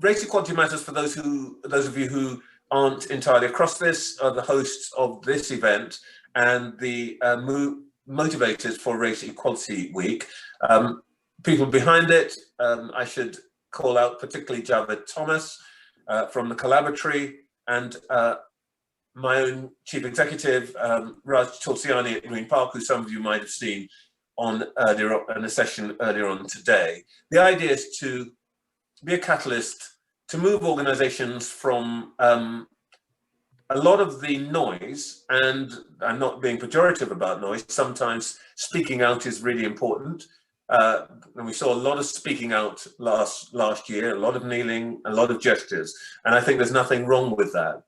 Race Equality Matters, for those of you who aren't entirely across this, are the hosts of this event and the motivators for Race Equality Week. People behind it, I should call out particularly Javed Thomas from the Collaboratory, and my own chief executive, Raj Tulsiani at Green Park, who some of you might have seen on a session earlier on today. The idea is to be a catalyst to move organizations from a lot of the noise, and I'm not being pejorative about noise, sometimes speaking out is really important. And we saw a lot of speaking out last year, a lot of kneeling, a lot of gestures, and I think there's nothing wrong with that,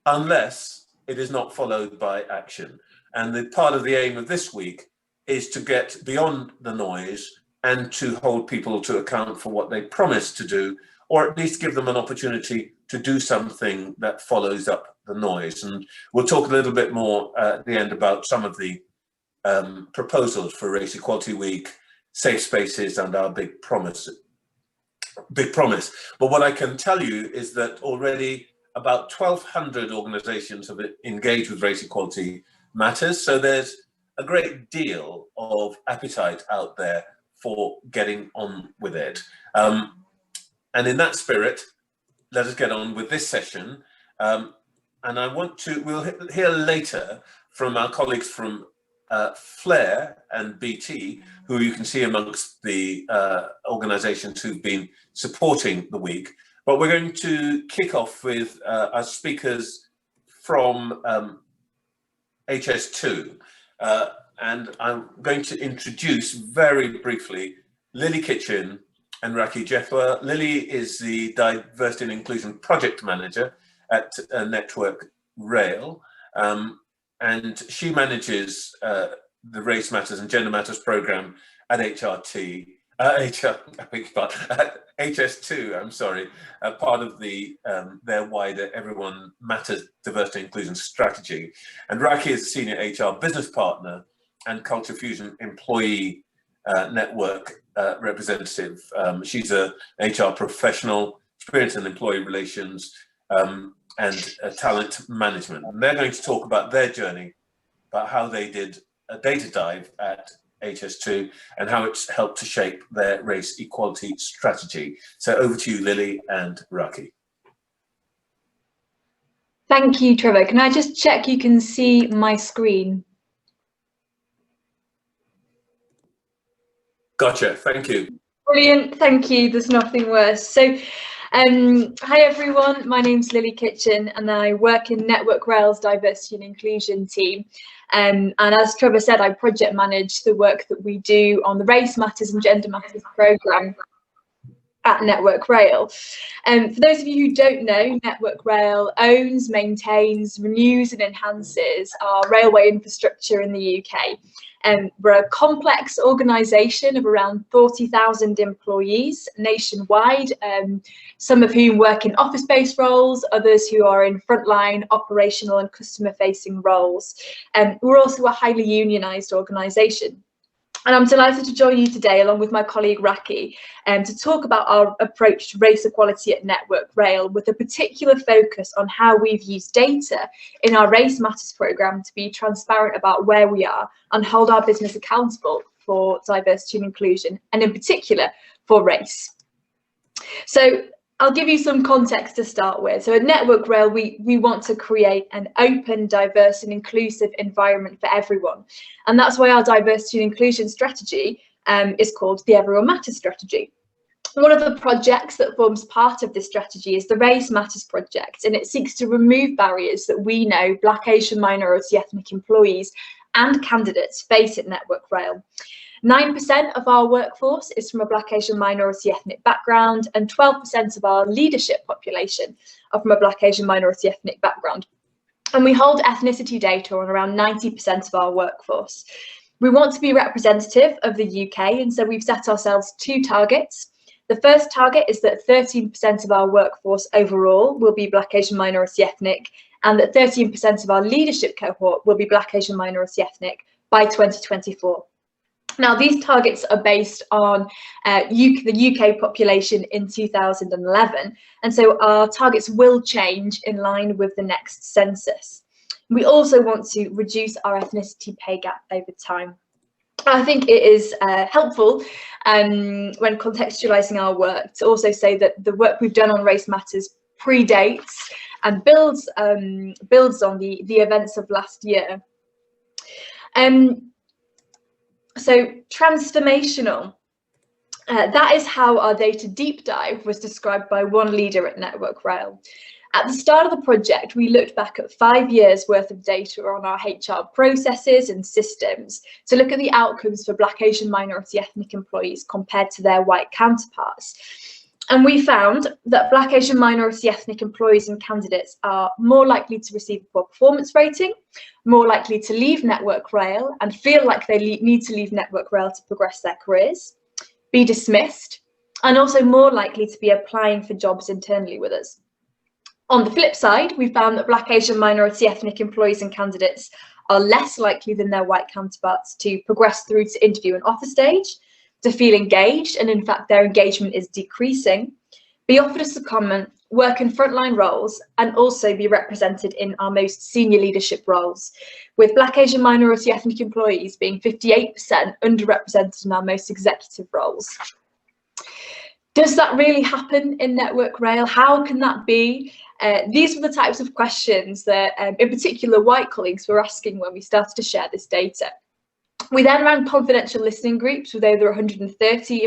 unless it is not followed by action. And the part of the aim of this week is to get beyond the noise and to hold people to account for what they promised to do, or at least give them an opportunity to do something that follows up the noise. And we'll talk a little bit more at the end about some of the proposals for Race Equality Week, safe spaces, and our big promise. But what I can tell you is that already about 1,200 organizations have engaged with Race Equality Matters. So there's a great deal of appetite out there for getting on with it. And in that spirit, let us get on with this session. And we'll hear later from our colleagues from Flair and BT, who you can see amongst the organizations who've been supporting the week. But we're going to kick off with our speakers from HS2. And I'm going to introduce very briefly Lily Kitchen and Rakhi Jethwa. Lily is the Diversity and Inclusion Project Manager at Network Rail. And she manages the Race Matters and Gender Matters program at HRT, at HS2, I'm sorry, part of their wider Everyone Matters Diversity and Inclusion strategy. And Rakhi is a senior HR business partner and Culture Fusion employee network representative. She's a HR professional, experienced in employee relations, and talent management. And they're going to talk about their journey, about how they did a data dive at HS2 and how it's helped to shape their race equality strategy. So over to you, Lily and Rakhi. Thank you, Trevor. Can I just check you can see my screen? Gotcha, thank you. Brilliant, thank you. There's nothing worse. So, hi everyone, my name's Lily Kitchen and I work in Network Rail's Diversity and Inclusion team. And as Trevor said, I project manage the work that we do on the Race Matters and Gender Matters programme at Network Rail. For those of you who don't know, Network Rail owns, maintains, renews and enhances our railway infrastructure in the UK. We're a complex organisation of around 40,000 employees nationwide, some of whom work in office-based roles, others who are in frontline operational and customer-facing roles. We're also a highly unionised organisation. And I'm delighted to join you today, along with my colleague Rakhi, to talk about our approach to race equality at Network Rail, with a particular focus on how we've used data in our Race Matters programme to be transparent about where we are and hold our business accountable for diversity and inclusion, and in particular for race. So I'll give you some context to start with. So at Network Rail, we want to create an open, diverse and inclusive environment for everyone. And that's why our diversity and inclusion strategy is called the Everyone Matters strategy. One of the projects that forms part of this strategy is the Race Matters project, and it seeks to remove barriers that we know Black, Asian, minority ethnic employees and candidates face at Network Rail. 9% of our workforce is from a Black, Asian, minority ethnic background, and 12% of our leadership population are from a Black, Asian, minority ethnic background. And we hold ethnicity data on around 90% of our workforce. We want to be representative of the UK, and so we've set ourselves two targets. The first target is that 13% of our workforce overall will be Black, Asian, minority ethnic, and that 13% of our leadership cohort will be Black, Asian, minority ethnic by 2024. Now, these targets are based on the UK population in 2011, and so our targets will change in line with the next census. We also want to reduce our ethnicity pay gap over time. I think it is helpful when contextualising our work to also say that the work we've done on race matters predates and builds on the events of last year. So transformational, that is how our data deep dive was described by one leader at Network Rail. At the start of the project, we looked back at 5 years worth of data on our HR processes and systems to look at the outcomes for Black, Asian, minority ethnic employees compared to their white counterparts. And we found that Black, Asian, minority ethnic employees and candidates are more likely to receive a poor performance rating, more likely to leave Network Rail and feel like they need to leave Network Rail to progress their careers, be dismissed, and also more likely to be applying for jobs internally with us. On the flip side, we found that Black, Asian, minority ethnic employees and candidates are less likely than their white counterparts to progress through to interview and offer stage, to feel engaged, and in fact their engagement is decreasing, be offered a secondment, work in frontline roles, and also be represented in our most senior leadership roles, with Black, Asian, minority ethnic employees being 58% underrepresented in our most executive roles. Does that really happen in Network Rail? How can that be? These were the types of questions that, in particular, white colleagues were asking when we started to share this data. We then ran confidential listening groups with over 130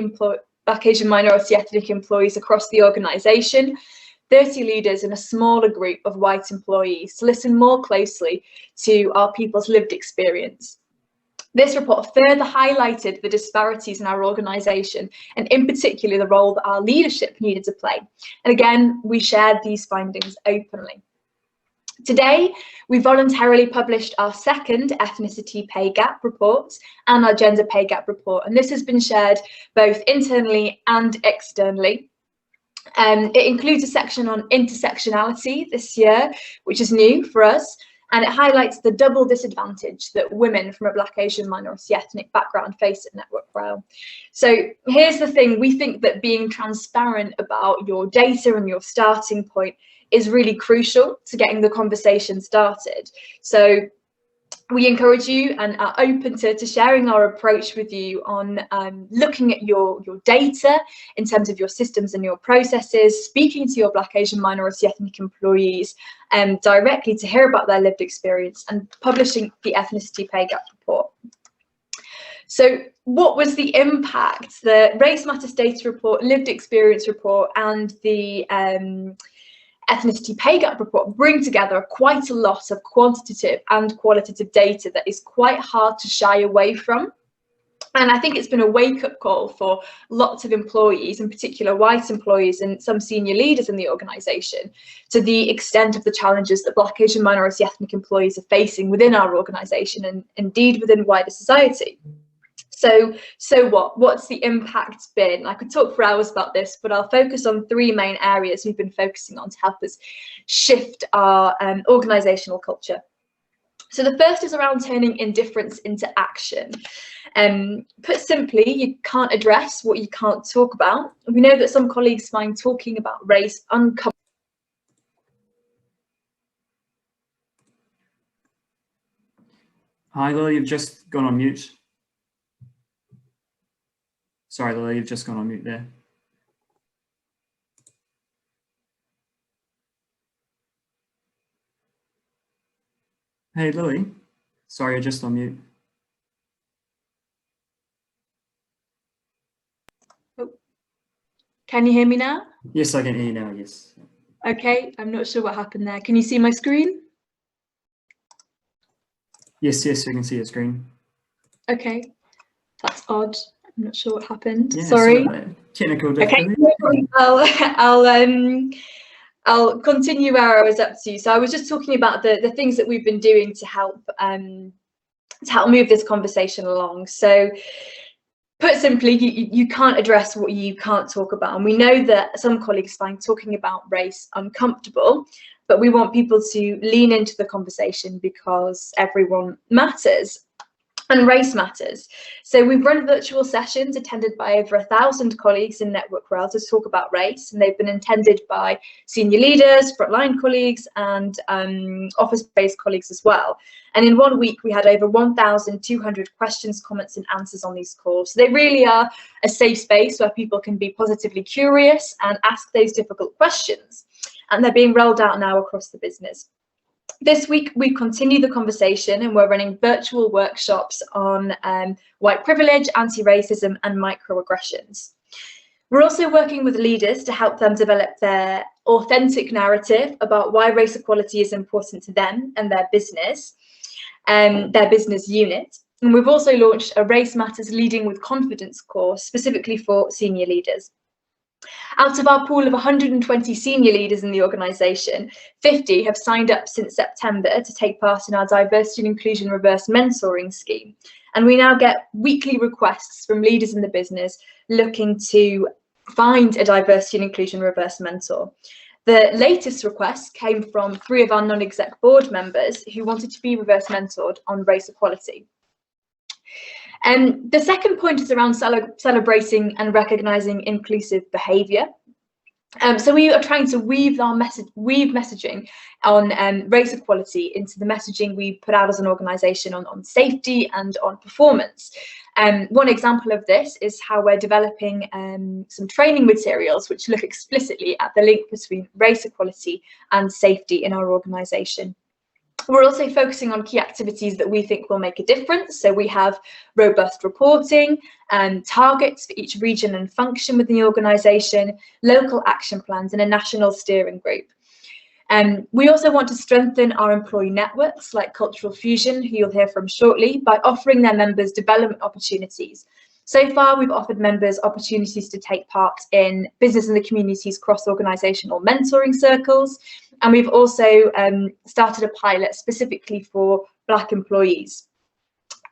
Black, Asian, minority ethnic employees across the organisation, 30 leaders and a smaller group of white employees to listen more closely to our people's lived experience. This report further highlighted the disparities in our organisation and in particular the role that our leadership needed to play. And again, we shared these findings openly. Today, we voluntarily published our second ethnicity pay gap report and our gender pay gap report, and this has been shared both internally and externally. It includes a section on intersectionality this year, which is new for us, and it highlights the double disadvantage that women from a Black, Asian, minority ethnic background face at Network Rail. So here's the thing, we think that being transparent about your data and your starting point is really crucial to getting the conversation started. So we encourage you and are open to sharing our approach with you on looking at your data in terms of your systems and your processes, speaking to your Black, Asian, minority ethnic employees directly to hear about their lived experience, and publishing the ethnicity pay gap report. So what was the impact? The Race Matters data report, lived experience report, and the ethnicity pay gap report bring together quite a lot of quantitative and qualitative data that is quite hard to shy away from. And I think it's been a wake-up call for lots of employees, in particular white employees and some senior leaders in the organisation, to the extent of the challenges that Black, Asian, minority ethnic employees are facing within our organisation and indeed within wider society. So what's the impact been? I could talk for hours about this, but I'll focus on 3 main areas we've been focusing on to help us shift our organisational culture. So the first is around turning indifference into action. Put simply, you can't address what you can't talk about. We know that some colleagues find talking about race uncomfortable. Hi, Lily, you've just gone on mute. Sorry, Lily, you've just gone on mute there. Hey, Lily. Sorry, you're just on mute. Oh. Can you hear me now? Yes, I can hear you now, yes. Okay, I'm not sure what happened there. Can you see my screen? Yes, we can see your screen. Okay, that's odd. I'm not sure what happened. Yeah, sorry. Technical difficulty. Okay, I'll continue where I was up to. So I was just talking about the things that we've been doing to help move this conversation along. So put simply, you can't address what you can't talk about. And we know that some colleagues find talking about race uncomfortable, but we want people to lean into the conversation because everyone matters. and race matters. So we've run virtual sessions attended by over 1,000 colleagues in Network Rail to talk about race, and they've been attended by senior leaders, frontline colleagues, and office-based colleagues as well. And in 1 week, we had over 1,200 questions, comments, and answers on these calls. So they really are a safe space where people can be positively curious and ask those difficult questions. And they're being rolled out now across the business. This week, we continue the conversation and we're running virtual workshops on white privilege, anti-racism, and microaggressions. We're also working with leaders to help them develop their authentic narrative about why race equality is important to them and their business unit. And we've also launched a Race Matters Leading with Confidence course specifically for senior leaders. Out of our pool of 120 senior leaders in the organisation, 50 have signed up since September to take part in our Diversity and Inclusion Reverse Mentoring scheme. And we now get weekly requests from leaders in the business looking to find a Diversity and Inclusion Reverse Mentor. The latest request came from 3 of our non-exec board members who wanted to be reverse mentored on race equality. The second point is around celebrating and recognising inclusive behaviour. So we are trying to weave messaging on race equality into the messaging we put out as an organisation on safety and on performance. One example of this is how we're developing some training materials which look explicitly at the link between race equality and safety in our organisation. We're also focusing on key activities that we think will make a difference. So we have robust reporting and targets for each region and function within the organisation, local action plans, and a national steering group. We also want to strengthen our employee networks like Cultural Fusion, who you'll hear from shortly, by offering their members development opportunities. So far, we've offered members opportunities to take part in business and the community's cross-organisational mentoring circles. And we've also started a pilot specifically for Black employees.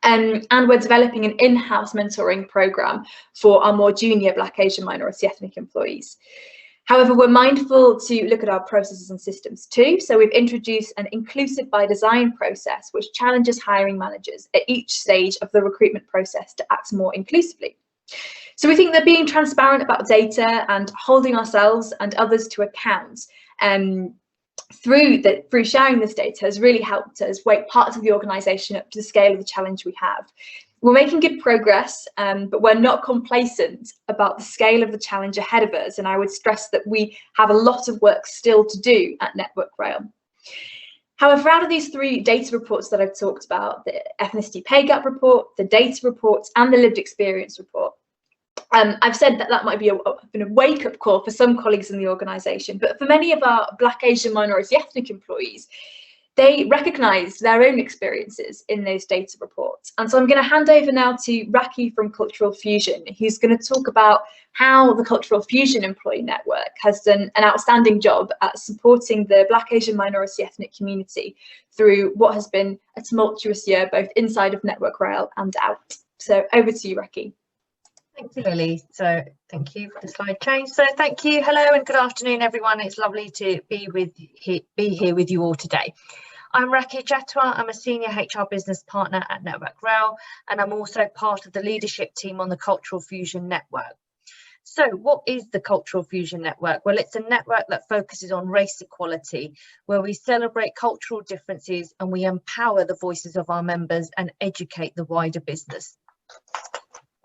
And we're developing an in-house mentoring programme for our more junior Black, Asian, minority ethnic employees. However, we're mindful to look at our processes and systems too. So we've introduced an inclusive by design process, which challenges hiring managers at each stage of the recruitment process to act more inclusively. So we think that being transparent about data and holding ourselves and others to account through sharing this data has really helped us wake parts of the organisation up to the scale of the challenge we have. We're making good progress, but we're not complacent about the scale of the challenge ahead of us. And I would stress that we have a lot of work still to do at Network Rail. However, out of these 3 data reports that I've talked about, the ethnicity pay gap report, the data reports, and the lived experience report, I've said that might be a wake-up call for some colleagues in the organisation, but for many of our Black, Asian, minority ethnic employees, they recognise their own experiences in those data reports. And so I'm going to hand over now to Rakhi from Cultural Fusion, who's going to talk about how the Cultural Fusion Employee Network has done an outstanding job at supporting the Black, Asian, minority ethnic community through what has been a tumultuous year, both inside of Network Rail and out. So over to you, Rakhi. Thank you, Lily. So thank you for the slide change. So thank you. Hello and good afternoon, everyone. It's lovely to be here with you all today. I'm Rakhi Jethwa. I'm a senior HR business partner at Network Rail, and I'm also part of the leadership team on the Cultural Fusion Network. So what is the Cultural Fusion Network? Well, it's a network that focuses on race equality, where we celebrate cultural differences and we empower the voices of our members and educate the wider business.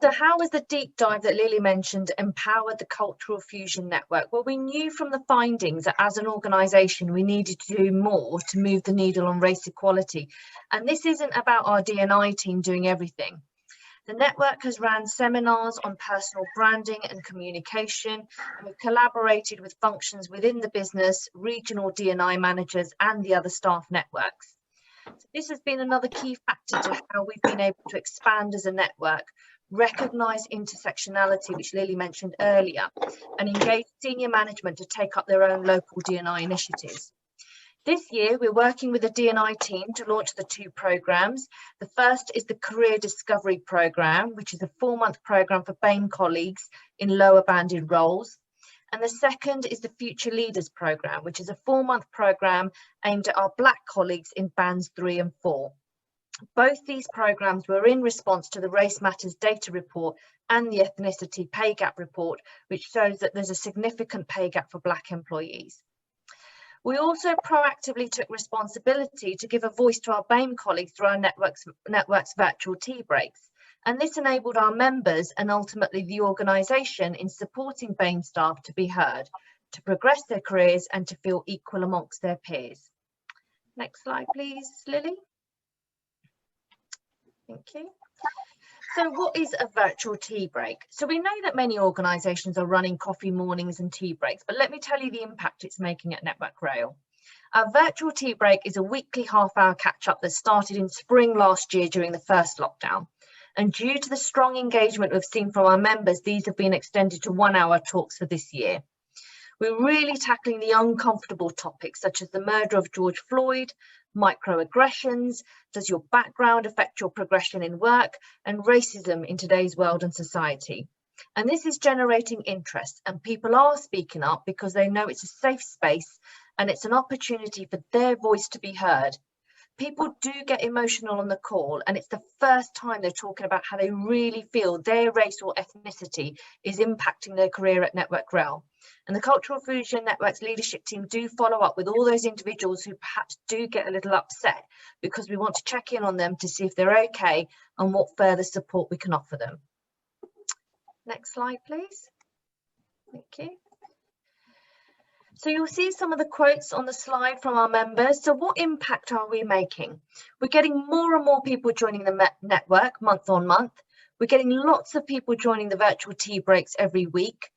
So how was the deep dive that Lily mentioned empowered the Cultural Fusion Network? Well, we knew from the findings that as an organisation, we needed to do more to move the needle on race equality. And this isn't about our D&I team doing everything. The network has ran seminars on personal branding and communication, and we've collaborated with functions within the business, regional D&I managers, and the other staff networks. So this has been another key factor to how we've been able to expand as a network, recognise intersectionality, which Lily mentioned earlier, and engage senior management to take up their own local D&I initiatives. This year, we're working with the D&I team to launch the 2 programmes. The first is the Career Discovery Programme, which is a 4-month programme for BAME colleagues in lower banded roles. And the second is the Future Leaders Programme, which is a 4-month programme aimed at our Black colleagues in bands 3 and 4. Both these programmes were in response to the Race Matters data report and the ethnicity pay gap report, which shows that there's a significant pay gap for Black employees. We also proactively took responsibility to give a voice to our BAME colleagues through our network's virtual tea breaks. And this enabled our members and ultimately the organisation in supporting BAME staff to be heard, to progress their careers and to feel equal amongst their peers. Next slide, please, Lily. Thank you. So what is a virtual tea break? So we know that many organisations are running coffee mornings and tea breaks, but let me tell you the impact it's making at Network Rail. Our virtual tea break is a weekly half-hour catch-up that started in spring last year during the first lockdown. And due to the strong engagement we've seen from our members, these have been extended to 1 hour talks for this year. We're really tackling the uncomfortable topics such as the murder of George Floyd, microaggressions, does your background affect your progression in work, and racism in today's world and society. And this is generating interest, and people are speaking up because they know it's a safe space and it's an opportunity for their voice to be heard. People do get emotional on the call, and it's the first time they're talking about how they really feel their race or ethnicity is impacting their career at Network Rail. And the Cultural Fusion Network's leadership team do follow up with all those individuals who perhaps do get a little upset, because we want to check in on them to see if they're okay and what further support we can offer them. Next slide, please. Thank you. So you'll see some of the quotes on the slide from our members. So what impact are we making? We're getting more and more people joining the network month on month. We're getting lots of people joining the virtual tea breaks every week.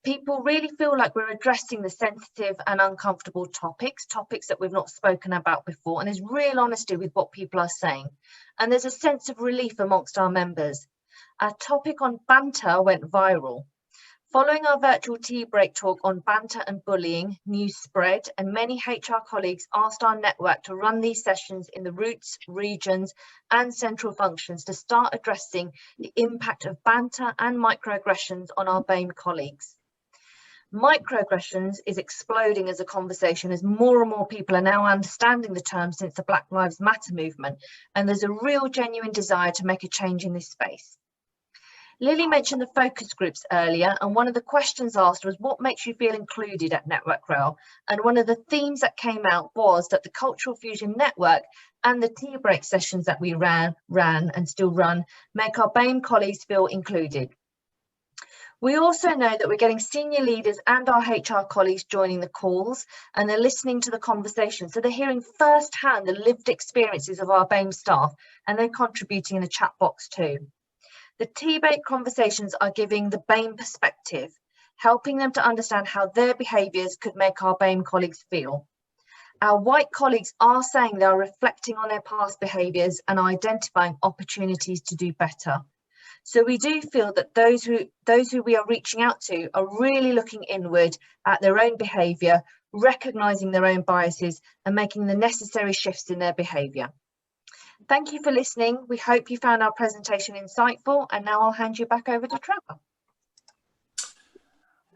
People really feel like we're addressing the sensitive and uncomfortable topics that we've not spoken about before. And there's real honesty with what people are saying. And there's a sense of relief amongst our members. Our topic on banter went viral. Following our virtual tea break talk on banter and bullying, news spread, and many HR colleagues asked our network to run these sessions in the roots, regions, and central functions to start addressing the impact of banter and microaggressions on our BAME colleagues. Microaggressions is exploding as a conversation as more and more people are now understanding the term since the Black Lives Matter movement, and there's a real genuine desire to make a change in this space. Lily mentioned the focus groups earlier, and one of the questions asked was what makes you feel included at Network Rail? And one of the themes that came out was that the Cultural Fusion Network and the tea break sessions that we ran and still run make our BAME colleagues feel included. We also know that we're getting senior leaders and our HR colleagues joining the calls, and they're listening to the conversation. So they're hearing firsthand the lived experiences of our BAME staff, and they're contributing in the chat box too. The tea break conversations are giving the BAME perspective, helping them to understand how their behaviours could make our BAME colleagues feel. Our white colleagues are saying they are reflecting on their past behaviours and identifying opportunities to do better. So we do feel that those who we are reaching out to are really looking inward at their own behaviour, recognising their own biases and making the necessary shifts in their behaviour. Thank you for listening. We hope you found our presentation insightful, and now I'll hand you back over to Trevor.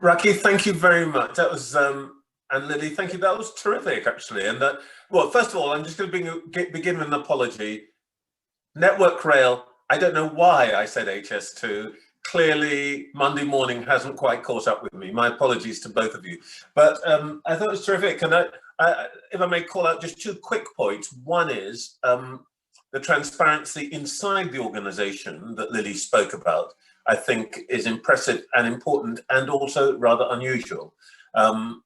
Rakhi, thank you very much. That was, and Lily, thank you. That was terrific, actually. And well, first of all, I'm just going to begin with an apology. Network Rail, I don't know why I said HS2. Clearly, Monday morning hasn't quite caught up with me. My apologies to both of you. But I thought it was terrific. And if I may call out just 2 quick points. One is the transparency inside the organisation that Lily spoke about, I think is impressive and important and also rather unusual.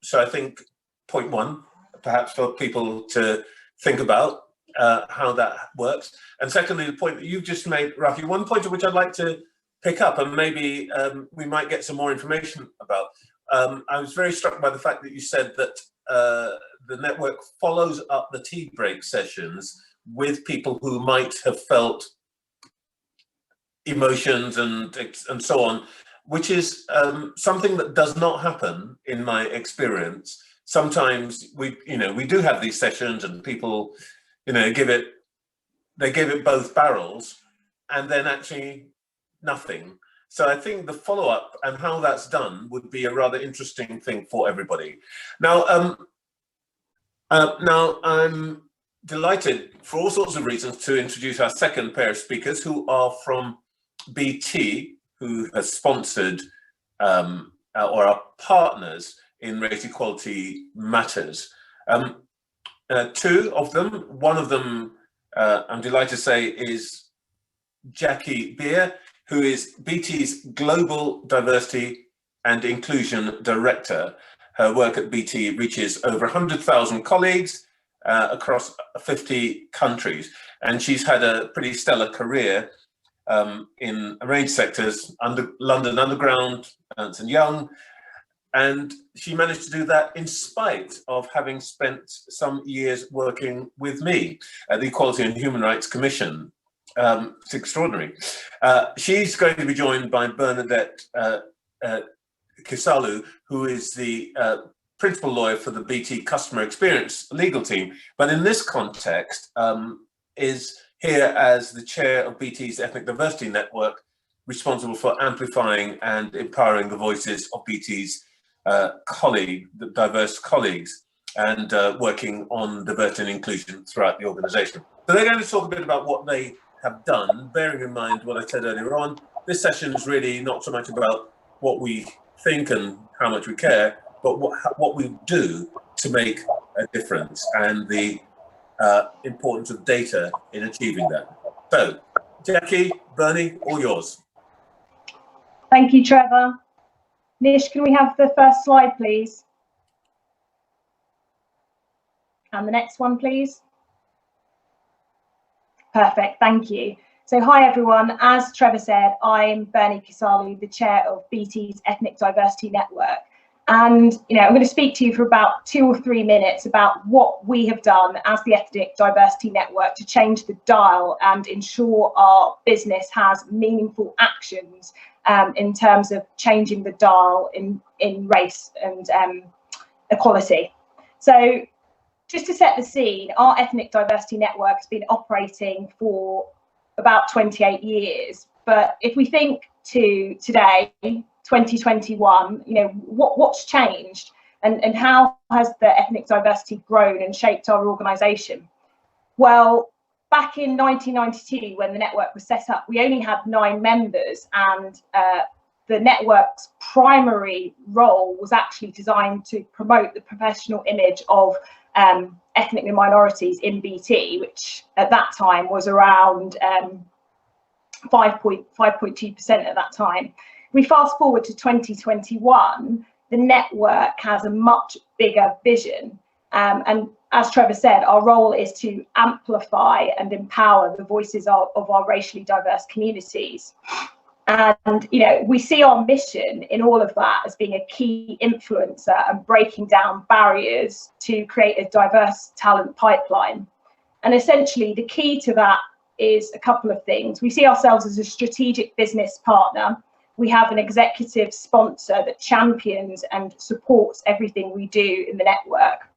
So I think point 1, perhaps for people to think about how that works. And secondly, the point that you've just made, Rakhi, one point of which I'd like to pick up and maybe we might get some more information about. I was very struck by the fact that you said that the network follows up the tea break sessions with people who might have felt emotions and so on, which is something that does not happen in my experience. Sometimes we do have these sessions and people, give it both barrels and then actually nothing. So I think the follow-up and how that's done would be a rather interesting thing for everybody. Now, I'm delighted, for all sorts of reasons, to introduce our second pair of speakers, who are from BT, who has sponsored or are partners in Race Equality Matters. Two of them, one of them, I'm delighted to say, is Rakhi, who is BT's Global Diversity and Inclusion Director. Her work at BT reaches over 100,000 colleagues across 50 countries, and she's had a pretty stellar career in a range of sectors, London Underground, Ernst & Young, and she managed to do that in spite of having spent some years working with me at the Equality and Human Rights Commission. It's extraordinary. She's going to be joined by Bernadette Kisaalu, who is the principal lawyer for the BT Customer Experience legal team, but in this context is here as the chair of BT's Ethnic Diversity Network, responsible for amplifying and empowering the voices of BT's diverse colleagues, and working on diversity and inclusion throughout the organisation. So they're going to talk a bit about what they have done, bearing in mind what I said earlier on. This session is really not so much about what we think and how much we care, but what we do to make a difference, and the importance of data in achieving that. So, Rakhi, Bernie, all yours. Thank you, Trevor. Nish, can we have the first slide, please? And the next one, please. Perfect, thank you. So hi everyone, as Trevor said, I'm Bernie Kisaalu, the chair of BT's Ethnic Diversity Network. And I'm going to speak to you for about 2 or 3 minutes about what we have done as the Ethnic Diversity Network to change the dial and ensure our business has meaningful actions in terms of changing the dial in race and equality. So just to set the scene, our Ethnic Diversity Network has been operating for about 28 years. But if we think to today, 2021, what's changed and how has the ethnic diversity grown and shaped our organisation? Well, back in 1992, when the network was set up, we only had 9 members, and the network's primary role was actually designed to promote the professional image of ethnic minorities in BT, which at that time was around 5.2% at that time. We fast forward to 2021, the network has a much bigger vision. And as Trevor said, our role is to amplify and empower the voices of our racially diverse communities. And, we see our mission in all of that as being a key influencer and breaking down barriers to create a diverse talent pipeline. And essentially, the key to that is a couple of things. We see ourselves as a strategic business partner. We have an executive sponsor that champions and supports everything we do in the network.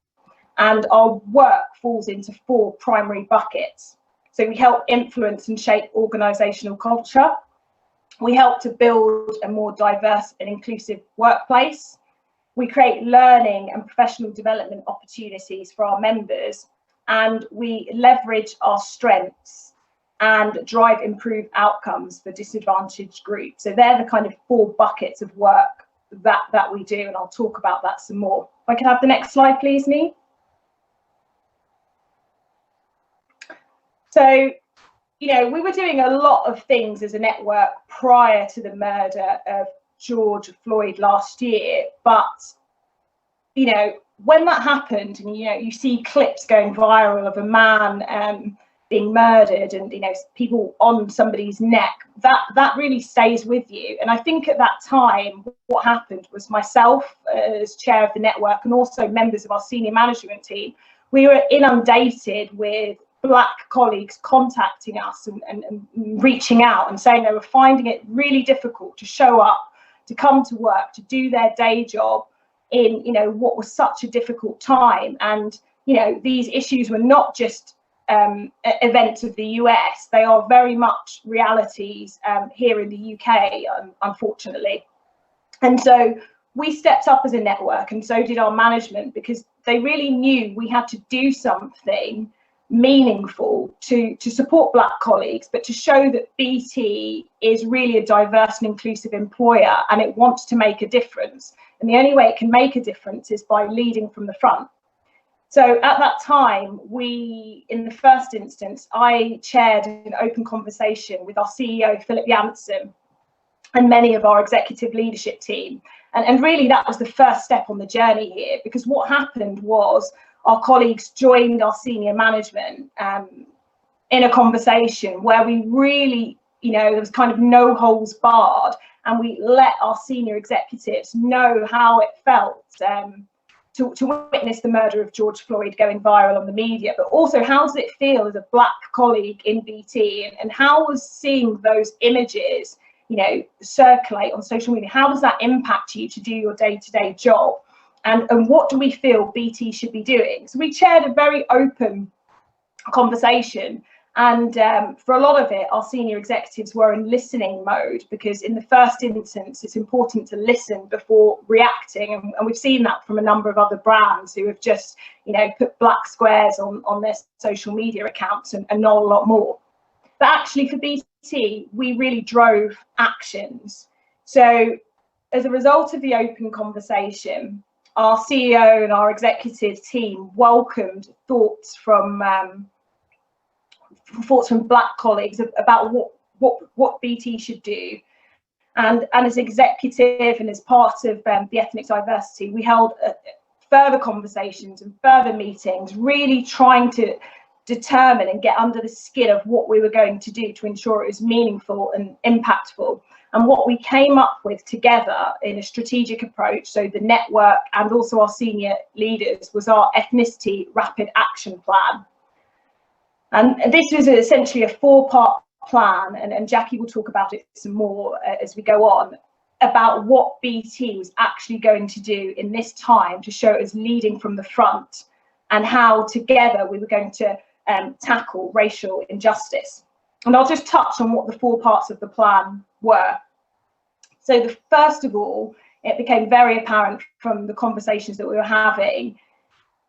And our work falls into 4 primary buckets. So we help influence and shape organisational culture. We help to build a more diverse and inclusive workplace. We create learning and professional development opportunities for our members. And we leverage our strengths and drive improved outcomes for disadvantaged groups. So they're the kind of 4 buckets of work that we do, and I'll talk about that some more. If I can have the next slide, please, Nee. So, we were doing a lot of things as a network prior to the murder of George Floyd last year, but, when that happened, and, you see clips going viral of a man being murdered and people on somebody's neck, that really stays with you. And I think at that time what happened was myself as chair of the network, and also members of our senior management team, we were inundated with Black colleagues contacting us and reaching out and saying they were finding it really difficult to show up, to come to work, to do their day job in what was such a difficult time. And these issues were not just events of the US, they are very much realities here in the UK, unfortunately. And so we stepped up as a network, and so did our management, because they really knew we had to do something meaningful to support Black colleagues, but to show that BT is really a diverse and inclusive employer and it wants to make a difference. And the only way it can make a difference is by leading from the front. So at that time, in the first instance, I chaired an open conversation with our CEO, Philip Janssen, and many of our executive leadership team. And really that was the first step on the journey here, because what happened was our colleagues joined our senior management in a conversation where we really, there was kind of no holds barred, and we let our senior executives know how it felt to witness the murder of George Floyd going viral on the media, but also how does it feel as a Black colleague in BT, and how was seeing those images, circulate on social media, how does that impact you to do your day-to-day job? And what do we feel BT should be doing? So we chaired a very open conversation, and for a lot of it, our senior executives were in listening mode, because in the first instance, it's important to listen before reacting. And we've seen that from a number of other brands who have just, put black squares on their social media accounts and not a lot more. But actually for BT, we really drove actions. So as a result of the open conversation, our CEO and our executive team welcomed thoughts from Black colleagues about what BT should do. And as executive and as part of the ethnic diversity, we held further conversations and further meetings, really trying to determine and get under the skin of what we were going to do to ensure it was meaningful and impactful. And what we came up with together in a strategic approach, so the network and also our senior leaders, was our Ethnicity Rapid Action Plan. And this was essentially a 4-part plan, and Jackie will talk about it some more as we go on, about what BT was actually going to do in this time to show it was leading from the front, and how together we were going to tackle racial injustice. And I'll just touch on what the 4 parts of the plan were. So first of all, it became very apparent from the conversations that we were having,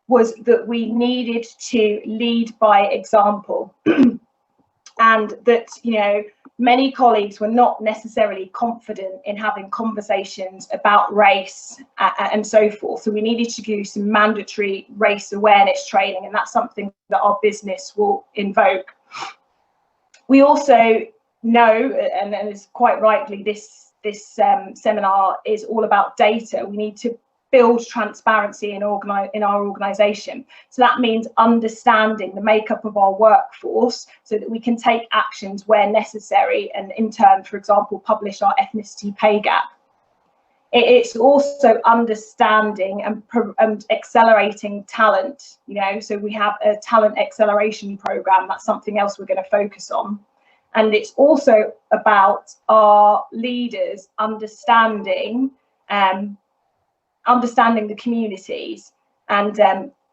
was that we needed to lead by example. And that, many colleagues were not necessarily confident in having conversations about race and so forth. So we needed to do some mandatory race awareness training, and that's something that our business will invoke. We also know, and it's quite rightly, this seminar is all about data. We need to build transparency in our organisation. So that means understanding the makeup of our workforce so that we can take actions where necessary, and in turn, for example, publish our ethnicity pay gap. It's also understanding and accelerating talent, so we have a talent acceleration programme. That's something else we're going to focus on. And it's also about our leaders understanding the communities, and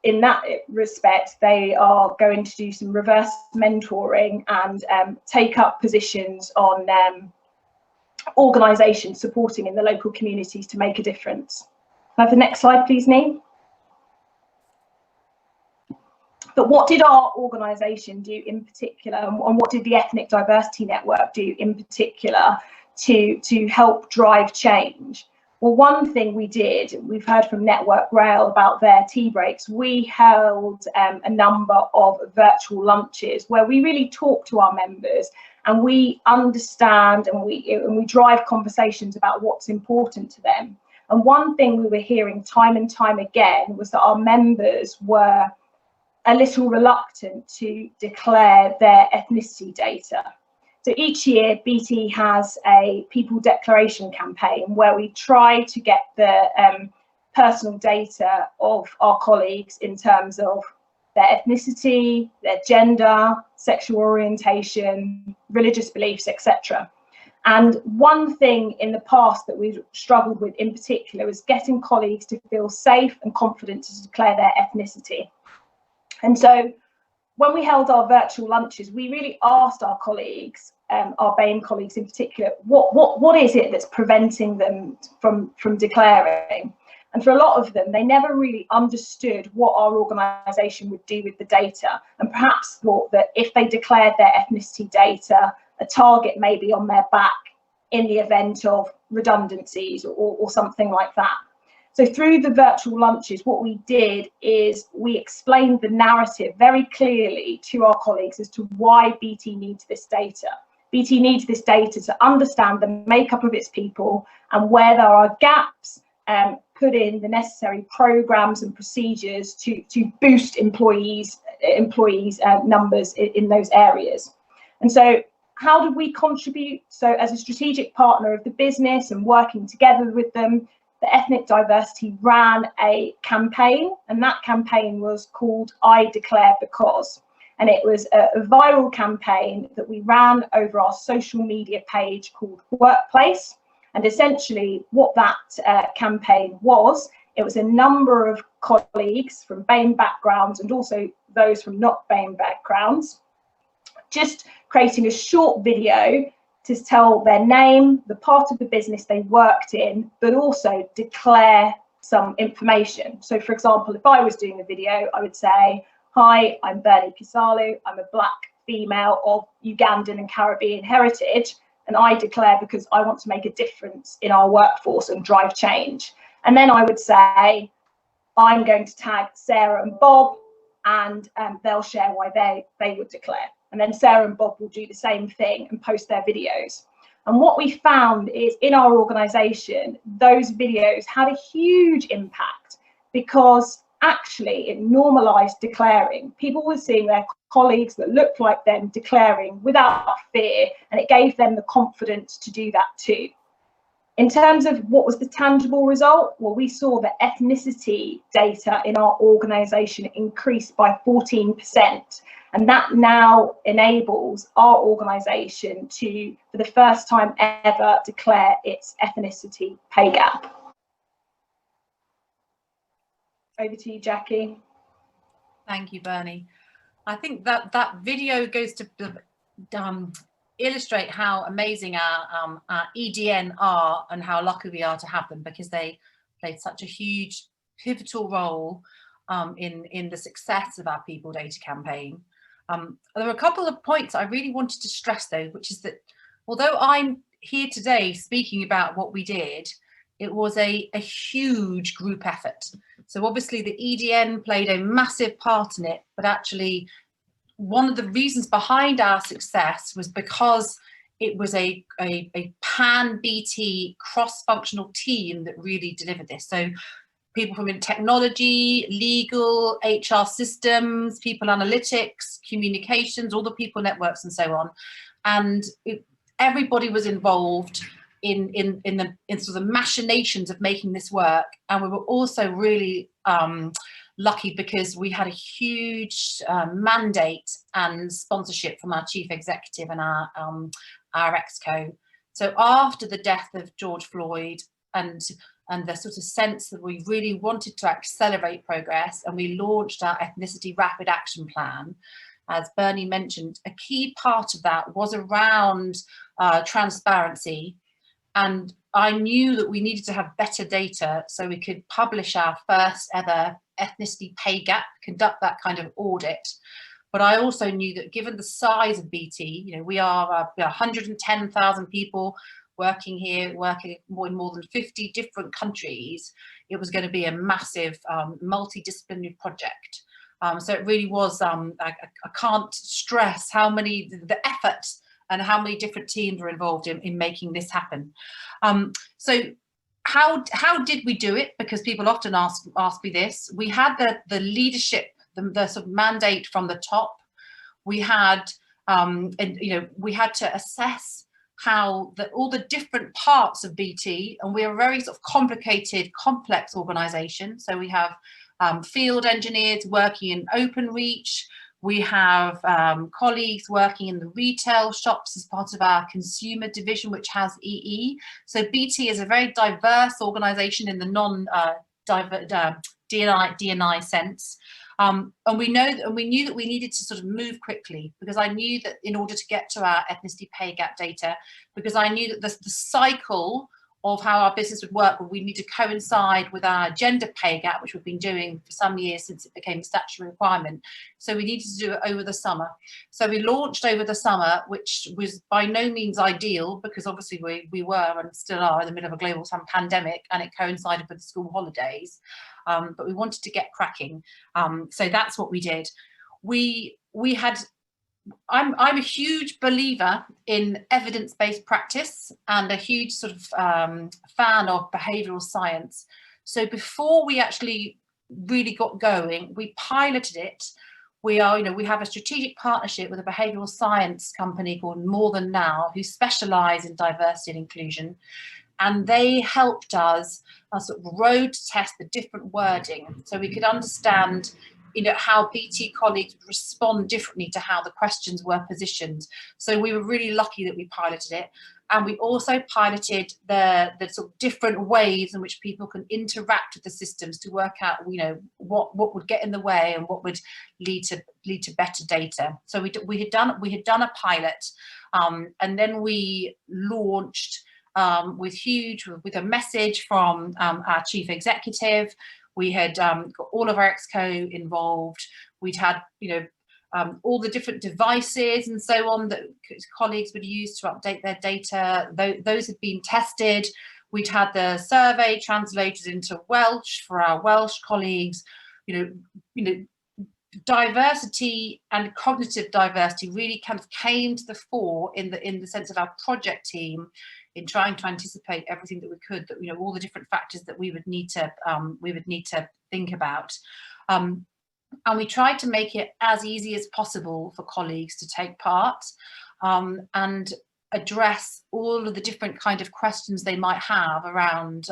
in that respect they are going to do some reverse mentoring and take up positions on organisations supporting in the local communities to make a difference. Can I have the next slide please, Nee? But what did our organisation do in particular, and what did the Ethnic Diversity Network do in particular to help drive change? Well, one thing we did, we've heard from Network Rail about their tea breaks. We held a number of virtual lunches where we really talk to our members, and we understand and we drive conversations about what's important to them. And one thing we were hearing time and time again was that our members were a little reluctant to declare their ethnicity data. So each year, BT has a People Declaration campaign where we try to get the personal data of our colleagues in terms of their ethnicity, their gender, sexual orientation, religious beliefs, etc. And one thing in the past that we've struggled with in particular was getting colleagues to feel safe and confident to declare their ethnicity. And so when we held our virtual lunches, we really asked our colleagues, our BAME colleagues in particular, what is it that's preventing them from declaring? And for a lot of them, they never really understood what our organisation would do with the data, and perhaps thought that if they declared their ethnicity data, a target may be on their back in the event of redundancies or something like that. So through the virtual lunches, what we did is we explained the narrative very clearly to our colleagues as to why BT needs this data. BT needs this data to understand the makeup of its people and where there are gaps, put in the necessary programs and procedures to boost employees numbers in those areas. And so how did we contribute? So as a strategic partner of the business and working together with them, the Ethnic Diversity ran a campaign, and that campaign was called I Declare Because. And it was a viral campaign that we ran over our social media page called Workplace. And essentially what that campaign was, it was a number of colleagues from BAME backgrounds and also those from not BAME backgrounds, just creating a short video to tell their name, the part of the business they worked in, but also declare some information. So for example, if I was doing a video, I would say, hi, I'm Bernie Kisaalu, I'm a Black female of Ugandan and Caribbean heritage, and I declare because I want to make a difference in our workforce and drive change. And then I would say, I'm going to tag Sarah and Bob, and they'll share why they would declare. And then Sarah and Bob will do the same thing and post their videos. And what we found is in our organisation, those videos had a huge impact because actually it normalised declaring. People were seeing their colleagues that looked like them declaring without fear, and it gave them the confidence to do that too. In terms of what was the tangible result, well, we saw that ethnicity data in our organisation increased by 14%. And that now enables our organisation to, for the first time ever, declare its ethnicity pay gap. Over to you, Jackie. Thank you, Bernie. I think that video goes to illustrate how amazing our EDN are and how lucky we are to have them, because they played such a huge pivotal role in the success of our People Data campaign. There were a couple of points I really wanted to stress though, which is that although I'm here today speaking about what we did, it was a huge group effort. So obviously the EDN played a massive part in it, but actually one of the reasons behind our success was because it was a pan-BT cross-functional team that really delivered this. So people from in technology, legal, HR systems, people analytics, communications, all the people networks and so on. And everybody was involved in sort of the machinations of making this work. And we were also really lucky because we had a huge mandate and sponsorship from our chief executive and our exco. So after the death of George Floyd and the sort of sense that we really wanted to accelerate progress, and we launched our Ethnicity Rapid Action Plan. As Bernie mentioned, a key part of that was around transparency, and I knew that we needed to have better data so we could publish our first ever ethnicity pay gap, conduct that kind of audit. But I also knew that given the size of BT, you know, we are 110,000 people working here, working in more than 50 different countries, it was going to be a massive multidisciplinary project. So it really was, I can't stress how many, the effort and how many different teams were involved in making this happen. So how did we do it? Because people often ask me this. We had the leadership, the sort of mandate from the top. We had, we had to assess how all the different parts of BT, and we're a very sort of complicated, complex organisation. So we have field engineers working in OpenReach. We have colleagues working in the retail shops as part of our consumer division, which has EE. So BT is a very diverse organisation in the non-DNI sense. And we knew that we needed to sort of move quickly, because I knew that in order to get to our ethnicity pay gap data, because I knew that the cycle of how our business would work, we need to coincide with our gender pay gap, which we've been doing for some years since it became a statutory requirement. So we needed to do it over the summer. So we launched over the summer, which was by no means ideal, because obviously we were and still are in the middle of a global pandemic, and it coincided with the school holidays. But we wanted to get cracking. So that's what we did. I'm a huge believer in evidence-based practice and a huge sort of fan of behavioural science. So before we actually really got going, we piloted it. We have a strategic partnership with a behavioural science company called More Than Now, who specialise in diversity and inclusion. And they helped us sort of road test the different wording so we could understand how BT colleagues would respond differently to how the questions were positioned. So we were really lucky that we piloted it. And we also piloted the sort of different ways in which people can interact with the systems to work out, what would get in the way and what would lead to better data. So we had done a pilot, and then we launched with a message from our chief executive. We had got all of our exco involved. We'd had, all the different devices and so on that colleagues would use to update their data. Those had been tested. We'd had the survey translated into Welsh for our Welsh colleagues. Diversity and cognitive diversity really kind of came to the fore in the sense of our project team, in trying to anticipate everything that we could, that all the different factors that we would need to think about, and we tried to make it as easy as possible for colleagues to take part and address all of the different kind of questions they might have around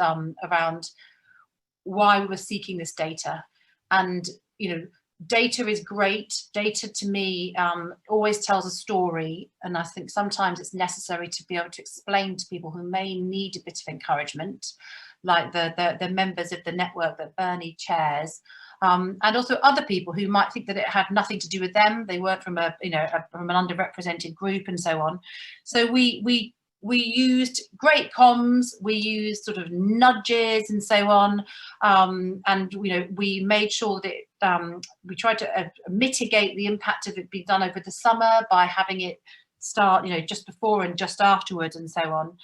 why we were seeking this data. And data is great. Data to me always tells a story, and I think sometimes it's necessary to be able to explain to people who may need a bit of encouragement, like the members of the network that Bernie chairs, and also other people who might think that it had nothing to do with them. They weren't from from an underrepresented group and so on. So we used great comms, we used sort of nudges and so on, and we made sure that we tried to mitigate the impact of it being done over the summer by having it start just before and just afterwards and so on,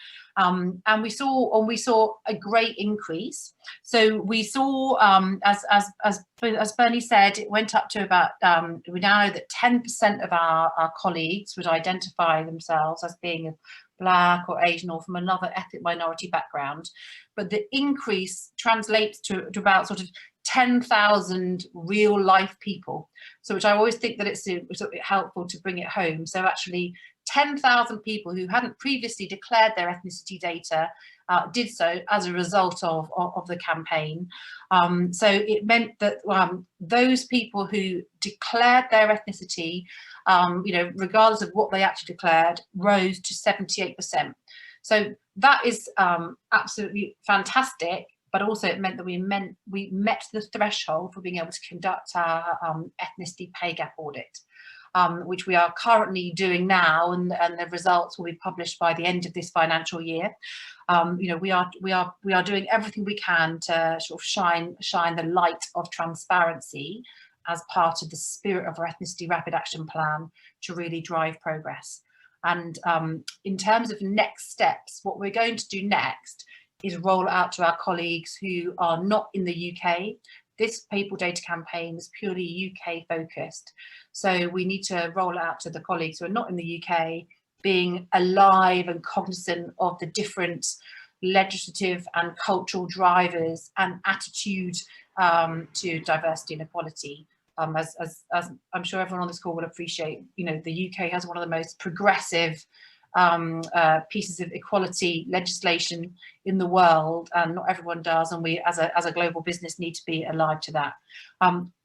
and we saw a great increase. So we saw, as Bernie said, it went up to about, we now know that 10% of our colleagues would identify themselves as being Black or Asian or from another ethnic minority background, but the increase translates to about sort of 10,000 real life people. So which I always think that it's helpful to bring it home. So actually 10,000 people who hadn't previously declared their ethnicity data did so as a result of the campaign. So it meant that those people who declared their ethnicity, regardless of what they actually declared, rose to 78%. So that is absolutely fantastic. But also it meant that we met the threshold for being able to conduct our ethnicity pay gap audit, which we are currently doing now, and the results will be published by the end of this financial year. We are doing everything we can to sort of shine the light of transparency as part of the spirit of our Ethnicity Rapid Action Plan to really drive progress. And in terms of next steps, what we're going to do next is roll out to our colleagues who are not in the UK. This People Data campaign is purely UK focused. So we need to roll out to the colleagues who are not in the UK, being alive and cognizant of the different legislative and cultural drivers and attitude to diversity and equality. As I'm sure everyone on this call will appreciate, the UK has one of the most progressive pieces of equality legislation in the world, and not everyone does, and we as a global business need to be alive to that.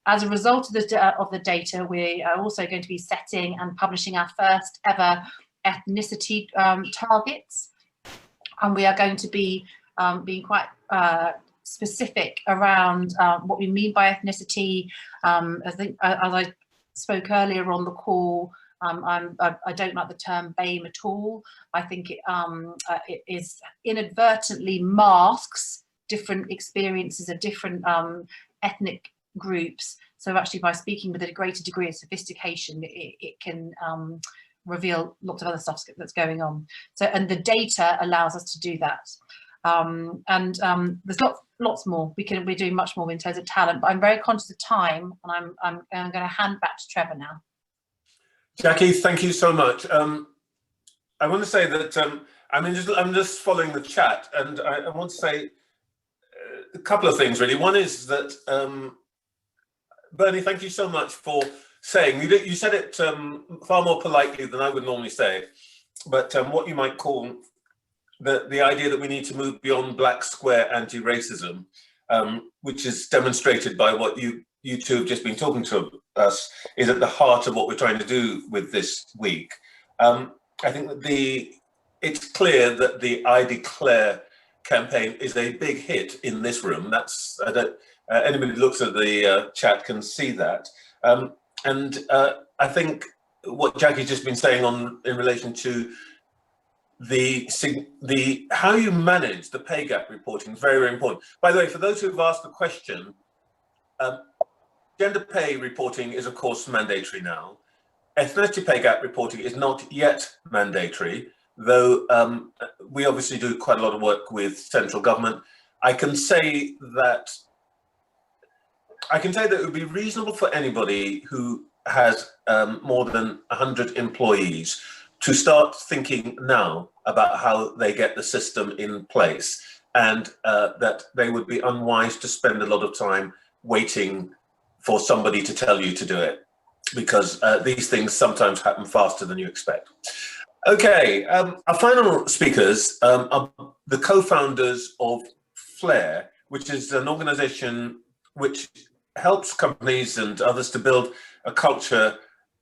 As a result of the data, we are also going to be setting and publishing our first ever ethnicity targets, and we are going to be being quite specific around what we mean by ethnicity. I think, as I spoke earlier on the call, I don't like the term BAME at all. I think it is inadvertently masks different experiences of different ethnic groups. So actually, by speaking with a greater degree of sophistication, it can reveal lots of other stuff that's going on. So, and the data allows us to do that. There's lots more. We're doing much more in terms of talent, but I'm very conscious of time, and I'm going to hand back to Trevor now. Jackie, thank you so much. I want to say that I'm just following the chat, and I want to say a couple of things really. One is that Bernie, thank you so much for saying you said it far more politely than I would normally say it, but what you might call the idea that we need to move beyond black square anti-racism, which is demonstrated by what you two have just been talking to us, is at the heart of what we're trying to do with this week. I think that it's clear that the I Declare campaign is a big hit in this room. That's anybody who looks at the chat can see that. I think what Jackie's just been saying in relation to the how you manage the pay gap reporting is very, very important. By the way, for those who've asked the question, gender pay reporting is of course mandatory now. Ethnicity pay gap reporting is not yet mandatory, though we obviously do quite a lot of work with central government. I can say that it would be reasonable for anybody who has more than 100 employees to start thinking now about how they get the system in place, and that they would be unwise to spend a lot of time waiting for somebody to tell you to do it, because these things sometimes happen faster than you expect. Okay, our final speakers are the co-founders of Flair, which is an organization which helps companies and others to build a culture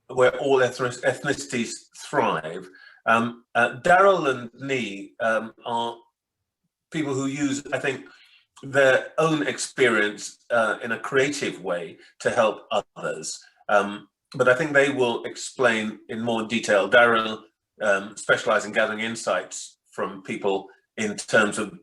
where all ethnicities thrive. Darrell and Nee are people who use, I think, their own experience in a creative way to help others. But I think they will explain in more detail. Darrell specializes in gathering insights from people in terms of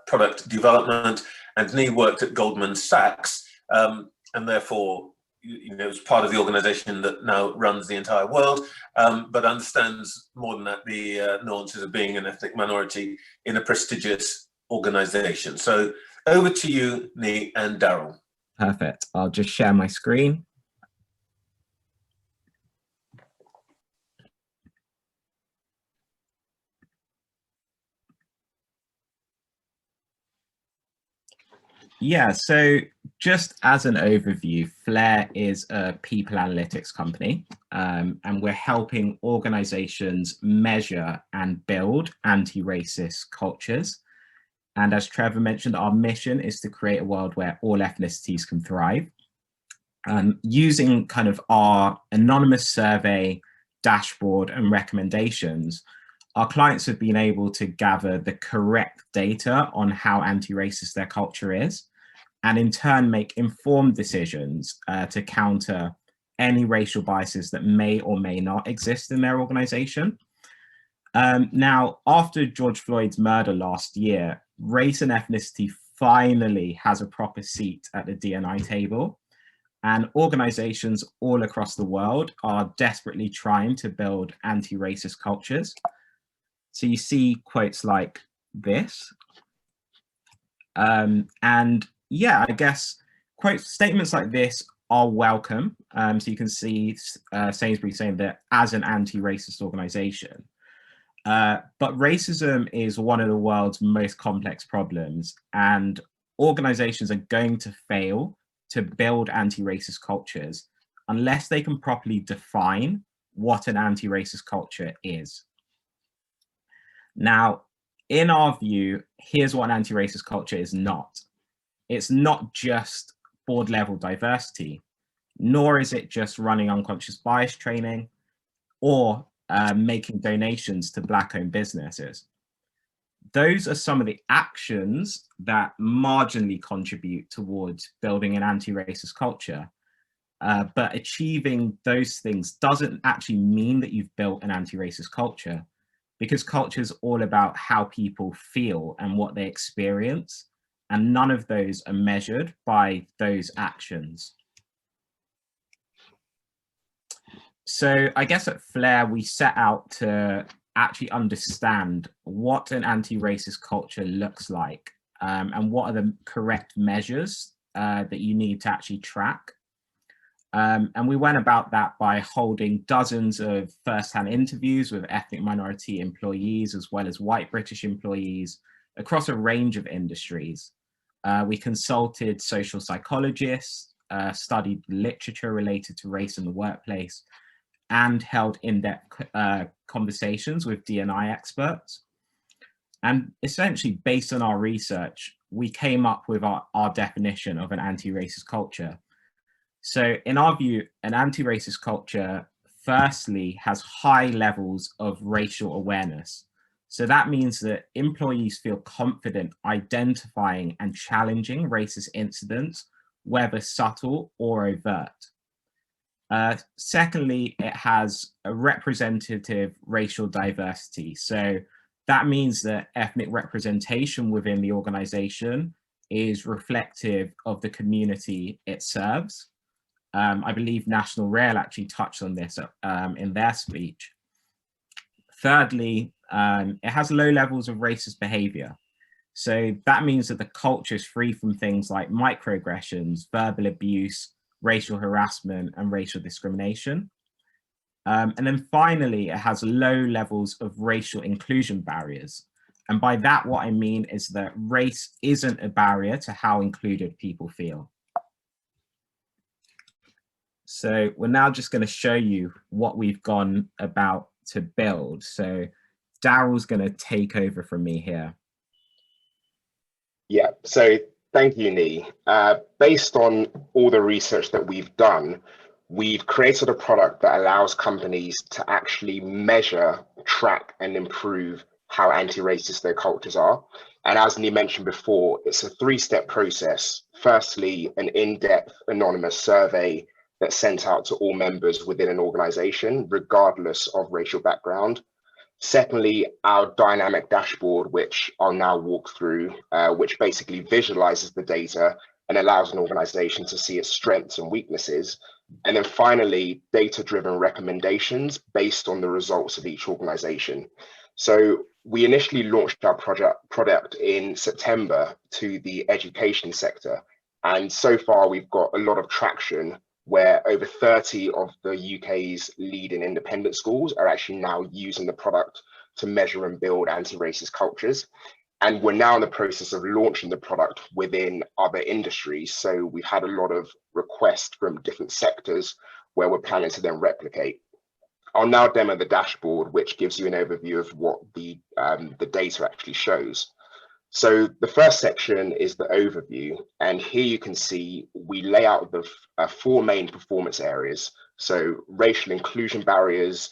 product development, and Nee worked at Goldman Sachs, and therefore is part of the organization that now runs the entire world, but understands more than that the nuances of being an ethnic minority in a prestigious organization. So over to you, Nee and Darrell. Perfect. I'll just share my screen. Yeah, so just as an overview, Flair is a people analytics company, and we're helping organizations measure and build anti-racist cultures. And as Trevor mentioned, our mission is to create a world where all ethnicities can thrive. Using kind of our anonymous survey, dashboard, and recommendations, our clients have been able to gather the correct data on how anti-racist their culture is, and in turn make informed decisions to counter any racial biases that may or may not exist in their organization. Now, after George Floyd's murder last year, race and ethnicity finally has a proper seat at the D&I table, and organizations all across the world are desperately trying to build anti-racist cultures. So you see quotes like this. And yeah, I guess statements like this are welcome. So you can see Sainsbury's saying that as an anti-racist organization. But racism is one of the world's most complex problems, and organizations are going to fail to build anti-racist cultures unless they can properly define what an anti-racist culture is. Now, in our view, here's what an anti-racist culture is not. It's not just board level diversity, nor is it just running unconscious bias training or making donations to Black-owned businesses. Those are some of the actions that marginally contribute towards building an anti-racist culture. But achieving those things doesn't actually mean that you've built an anti-racist culture, because culture is all about how people feel and what they experience, and none of those are measured by those actions. So I guess at Flair, we set out to actually understand what an anti-racist culture looks like, and what are the correct measures that you need to actually track. And we went about that by holding dozens of first-hand interviews with ethnic minority employees, as well as white British employees across a range of industries. We consulted social psychologists, studied literature related to race in the workplace, and held in-depth conversations with D&I experts. And essentially, based on our research, we came up with our definition of an anti-racist culture. So in our view, an anti-racist culture, firstly, has high levels of racial awareness. So that means that employees feel confident identifying and challenging racist incidents, whether subtle or overt. Secondly, it has a representative racial diversity. So that means that ethnic representation within the organization is reflective of the community it serves. I believe National Rail actually touched on this in their speech. Thirdly, it has low levels of racist behavior. So that means that the culture is free from things like microaggressions, verbal abuse, racial harassment, and racial discrimination. And then finally, it has low levels of racial inclusion barriers. And by that, what I mean is that race isn't a barrier to how included people feel. So we're now just going to show you what we've gone about to build. So Darrell's going to take over from me here. Yeah, so thank you, Nee. Based on all the research that we've done, we've created a product that allows companies to actually measure, track, and improve how anti-racist their cultures are. And as Nee mentioned before, it's a three-step process. Firstly, an in-depth anonymous survey that's sent out to all members within an organization, regardless of racial background. Secondly, our dynamic dashboard, which I'll now walk through, which basically visualizes the data and allows an organization to see its strengths and weaknesses. And then finally, data-driven recommendations based on the results of each organization. So we initially launched our product in September to the education sector. And so far, we've got a lot of traction where over 30 of the UK's leading independent schools are actually now using the product to measure and build anti-racist cultures. And we're now in the process of launching the product within other industries. So we've had a lot of requests from different sectors where we're planning to then replicate. I'll now demo the dashboard, which gives you an overview of what the data actually shows. So the first section is the overview, and here you can see we lay out the four main performance areas. So racial inclusion barriers.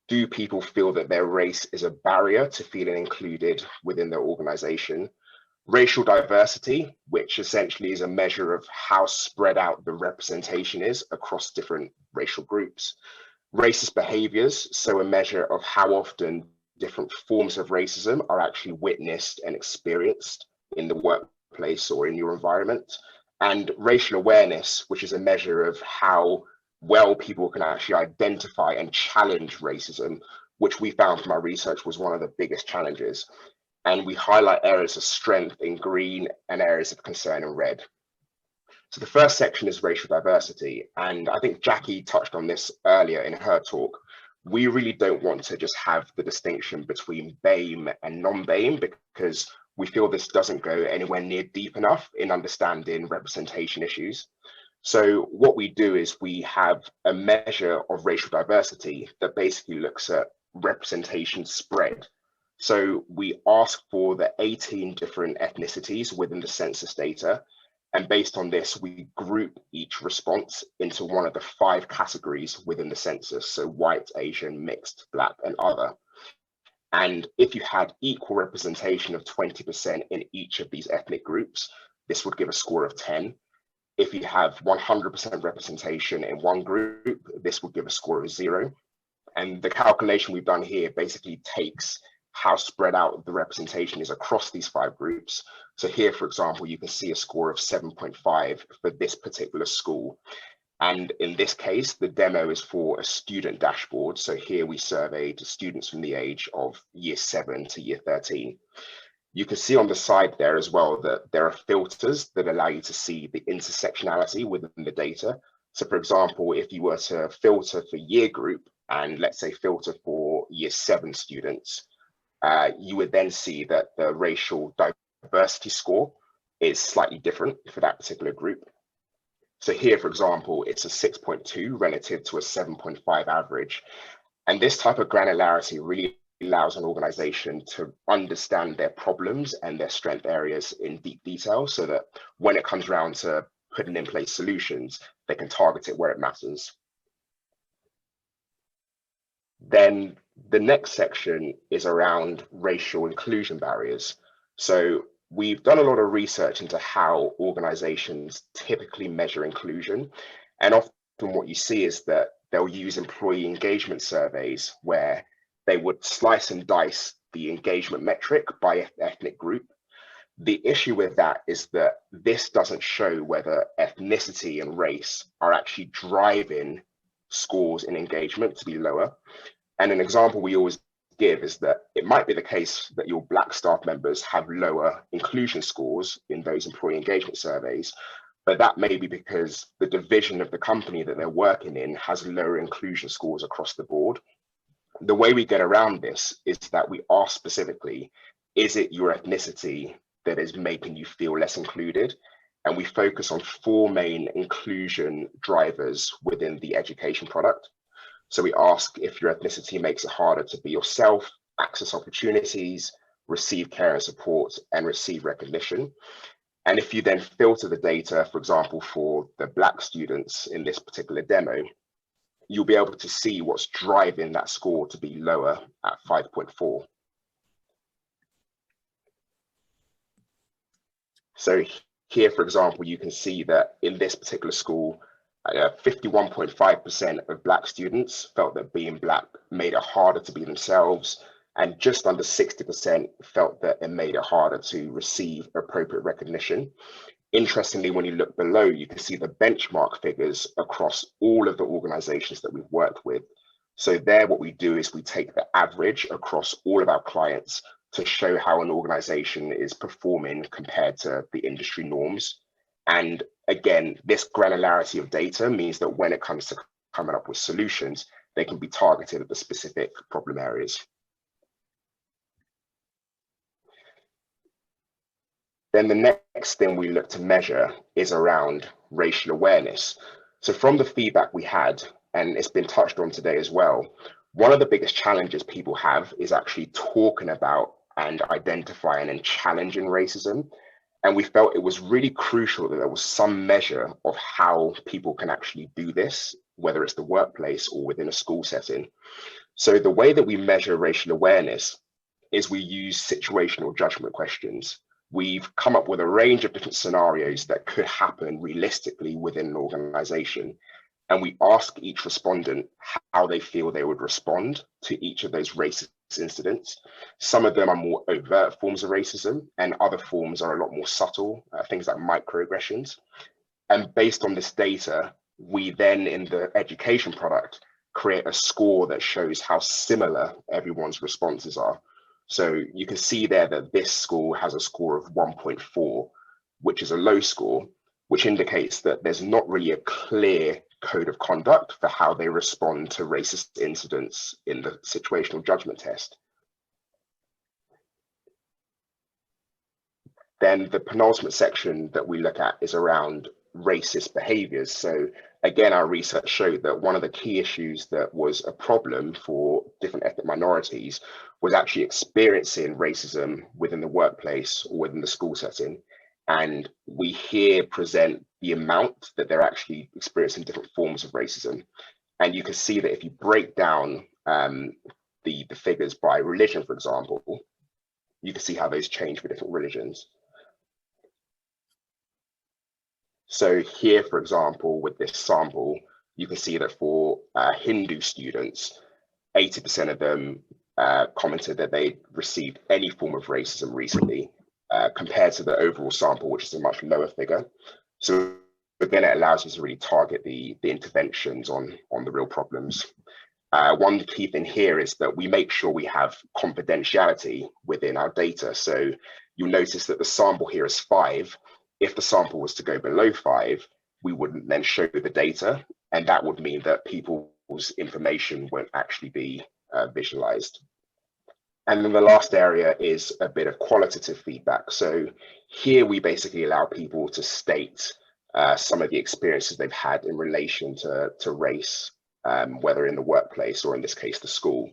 Do people feel that their race is a barrier to feeling included within their organization? Racial diversity, which essentially is a measure of how spread out the representation is across different racial groups. Racist behaviors, so a measure of how often different forms of racism are actually witnessed and experienced in the workplace or in your environment. And racial awareness, which is a measure of how well people can actually identify and challenge racism, which we found from our research was one of the biggest challenges. And we highlight areas of strength in green and areas of concern in red. So the first section is racial diversity. And I think Jackie touched on this earlier in her talk. We really don't want to just have the distinction between BAME and non-BAME, because we feel this doesn't go anywhere near deep enough in understanding representation issues. So what we do is we have a measure of racial diversity that basically looks at representation spread. So we ask for the 18 different ethnicities within the census data. And based on this, we group each response into one of the 5 categories within the census. So white, Asian, mixed, Black, and other. And if you had equal representation of 20% in each of these ethnic groups, this would give a score of 10. if you have 100% representation in one group, this will give a score of 0. And the calculation we've done here basically takes how spread out the representation is across these 5 groups. So here, for example, you can see a score of 7.5 for this particular school. And in this case, the demo is for a student dashboard. So here we surveyed students from the age of year 7 to year 13. You can see on the side there as well that there are filters that allow you to see the intersectionality within the data. So for example, if you were to filter for year group and let's say filter for year 7 students, you would then see that the racial diversity score is slightly different for that particular group. So here, for example, it's a 6.2 relative to a 7.5 average. And this type of granularity really allows an organization to understand their problems and their strength areas in deep detail so that when it comes around to putting in place solutions, they can target it where it matters. Then the next section is around racial inclusion barriers. So we've done a lot of research into how organizations typically measure inclusion. And often what you see is that they'll use employee engagement surveys where they would slice and dice the engagement metric by ethnic group. The issue with that is that this doesn't show whether ethnicity and race are actually driving scores in engagement to be lower. And an example we always give is that it might be the case that your Black staff members have lower inclusion scores in those employee engagement surveys, but that may be because the division of the company that they're working in has lower inclusion scores across the board. The way we get around this is that we ask specifically, is it your ethnicity that is making you feel less included? And we focus on 4 main inclusion drivers within the education product. So we ask if your ethnicity makes it harder to be yourself, access opportunities, receive care and support, and receive recognition. And if you then filter the data, for example, for the Black students in this particular demo, you'll be able to see what's driving that score to be lower at 5.4. So here, for example, you can see that in this particular school, 51.5% of Black students felt that being Black made it harder to be themselves, and just under 60% felt that it made it harder to receive appropriate recognition. Interestingly, when you look below, you can see the benchmark figures across all of the organizations that we've worked with. So there, what we do is we take the average across all of our clients to show how an organization is performing compared to the industry norms. And again, this granularity of data means that when it comes to coming up with solutions, they can be targeted at the specific problem areas. Then the next thing we look to measure is around racial awareness. So from the feedback we had, and it's been touched on today as well, one of the biggest challenges people have is actually talking about and identifying and challenging racism. And we felt it was really crucial that there was some measure of how people can actually do this, whether it's the workplace or within a school setting. So the way that we measure racial awareness is we use situational judgment questions. We've come up with a range of different scenarios that could happen realistically within an organization. And we ask each respondent how they feel they would respond to each of those racist incidents. Some of them are more overt forms of racism, and other forms are a lot more subtle, things like microaggressions. And based on this data, we then in the education product create a score that shows how similar everyone's responses are. So you can see there that this school has a score of 1.4, which is a low score, which indicates that there's not really a clear code of conduct for how they respond to racist incidents in the situational judgment test. Then the penultimate section that we look at is around racist behaviors. So again, our research showed that one of the key issues that was a problem for different ethnic minorities was actually experiencing racism within the workplace or within the school setting. And we here present the amount that they're actually experiencing different forms of racism. And you can see that if you break down the figures by religion, for example, you can see how those change for different religions. So here, for example, with this sample, you can see that for Hindu students, 80% of them commented that they received any form of racism recently, compared to the overall sample, which is a much lower figure. So again, it allows you to really target the interventions on the real problems. One key thing here is that we make sure we have confidentiality within our data. So you'll notice that the sample here is 5. If the sample was to go below 5, we wouldn't then show the data, and that would mean that people's information won't actually be visualized. And then the last area is a bit of qualitative feedback. So here we basically allow people to state some of the experiences they've had in relation to race, whether in the workplace or in this case, the school.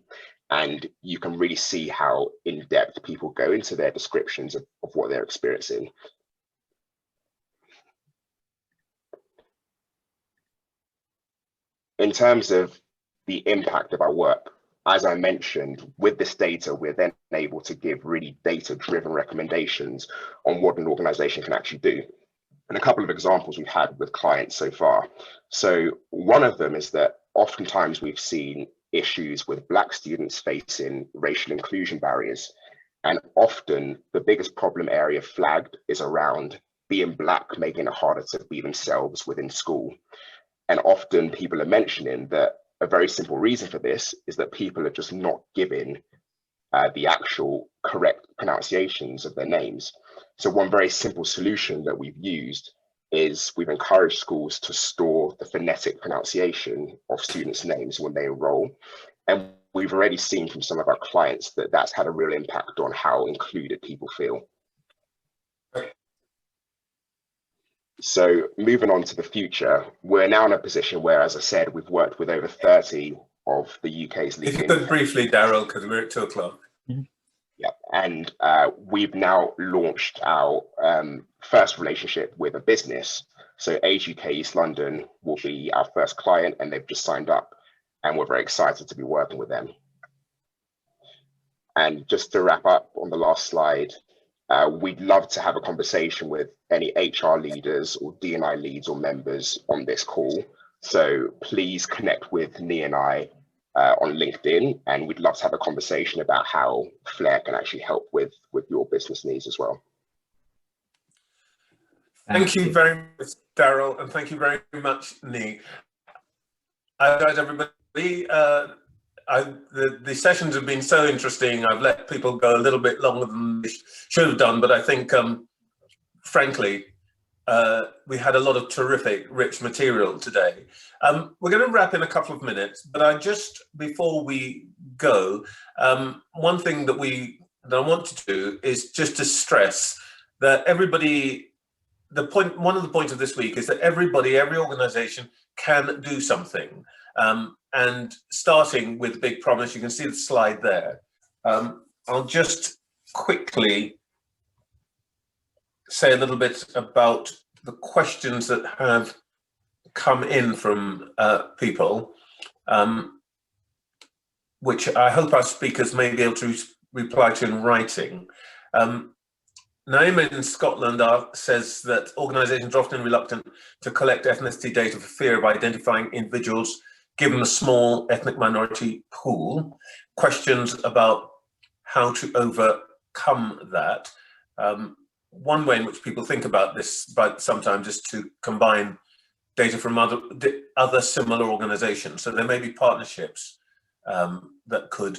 And you can really see how in depth people go into their descriptions of what they're experiencing. In terms of the impact of our work, as I mentioned, with this data, we're then able to give really data-driven recommendations on what an organization can actually do. And a couple of examples we've had with clients so far. So one of them is that oftentimes we've seen issues with Black students facing racial inclusion barriers. And often the biggest problem area flagged is around being Black, making it harder to be themselves within school. And often people are mentioning that a very simple reason for this is that people are just not given the actual correct pronunciations of their names. So one very simple solution that we've used is we've encouraged schools to store the phonetic pronunciation of students' names when they enroll. And we've already seen from some of our clients that that's had a real impact on how included people feel. So moving on to the future, we're now in a position where, as I said, we've worked with over 30 of the UK's leading. If you could briefly, Darrell, because we're at 2 o'clock. Yeah, and we've now launched our first relationship with a business. So Age UK East London will be our first client, and they've just signed up, and we're very excited to be working with them. And just to wrap up on the last slide, we'd love to have a conversation with any HR leaders or D&I leads or members on this call. So please connect with Nee and I on LinkedIn, and we'd love to have a conversation about how Flair can actually help with your business needs as well. Thank you very much, Darrell, and thank you very much, Nee. Guys, everybody, the sessions have been so interesting. I've let people go a little bit longer than they should have done, but I think, frankly, we had a lot of terrific, rich material today. We're going to wrap in a couple of minutes, but before we go, one thing that I want to do is just to stress that everybody, one of the points of this week is that every organization can do something. And starting with Big Promise, you can see the slide there. I'll just quickly say a little bit about the questions that have come in from people, which I hope our speakers may be able to reply to in writing. Naima in Scotland says that organisations are often reluctant to collect ethnicity data for fear of identifying individuals given the small ethnic minority pool. Questions about how to overcome that. One way in which people think about this, but sometimes, is to combine data from other similar organisations. So there may be partnerships that could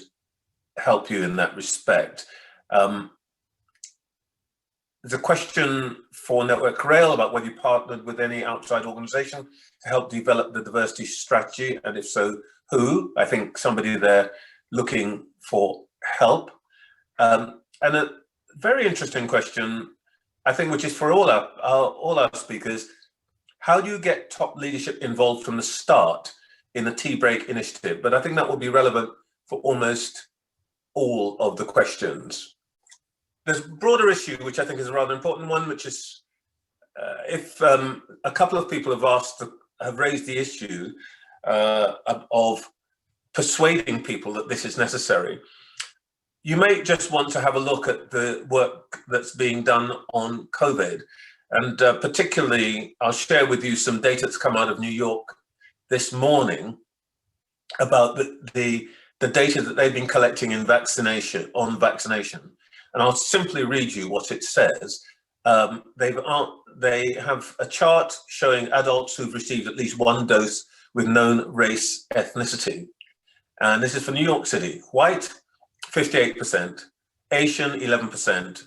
help you in that respect. There's a question for Network Rail about whether you partnered with any outside organisation to help develop the diversity strategy, and if so, who? I think somebody there looking for help. And a very interesting question, I think, which is for all our speakers: how do you get top leadership involved from the start in the Tea Break initiative? But I think that will be relevant for almost all of the questions. There's a broader issue, which I think is a rather important one, which is if a couple of people have raised the issue of persuading people that this is necessary. You may just want to have a look at the work that's being done on COVID. And particularly, I'll share with you some data that's come out of New York this morning about the data that they've been collecting in vaccination. And I'll simply read you what it says. They have a chart showing adults who've received at least one dose with known race ethnicity. And this is for New York City. White, 58%, Asian, 11%,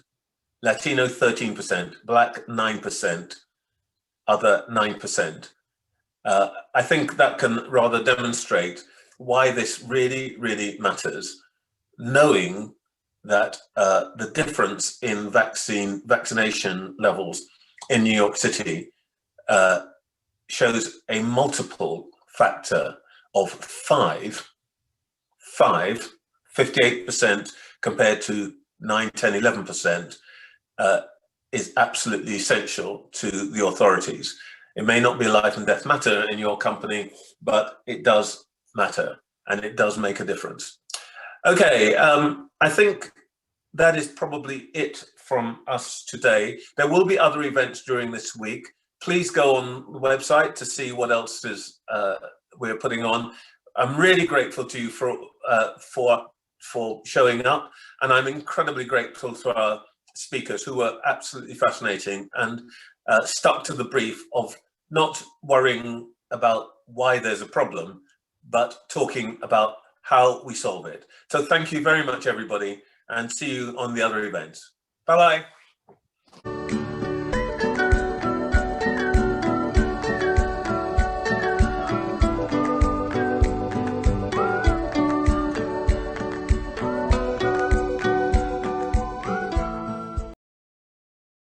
Latino, 13%, Black, 9%, other, 9%. I think that can rather demonstrate why this really, really matters, knowing that the difference in vaccination levels in New York City shows a multiple factor of 58% compared to 9, 10, 11% is absolutely essential to the authorities. It may not be a life and death matter in your company, but it does matter and it does make a difference. Okay, I think that is probably it from us today. There will be other events during this week. Please go on the website to see what else is we're putting on. I'm really grateful to you for showing up, and I'm incredibly grateful to our speakers who were absolutely fascinating and stuck to the brief of not worrying about why there's a problem, but talking about how we solve it. So thank you very much, everybody, and see you on the other events. Bye-bye.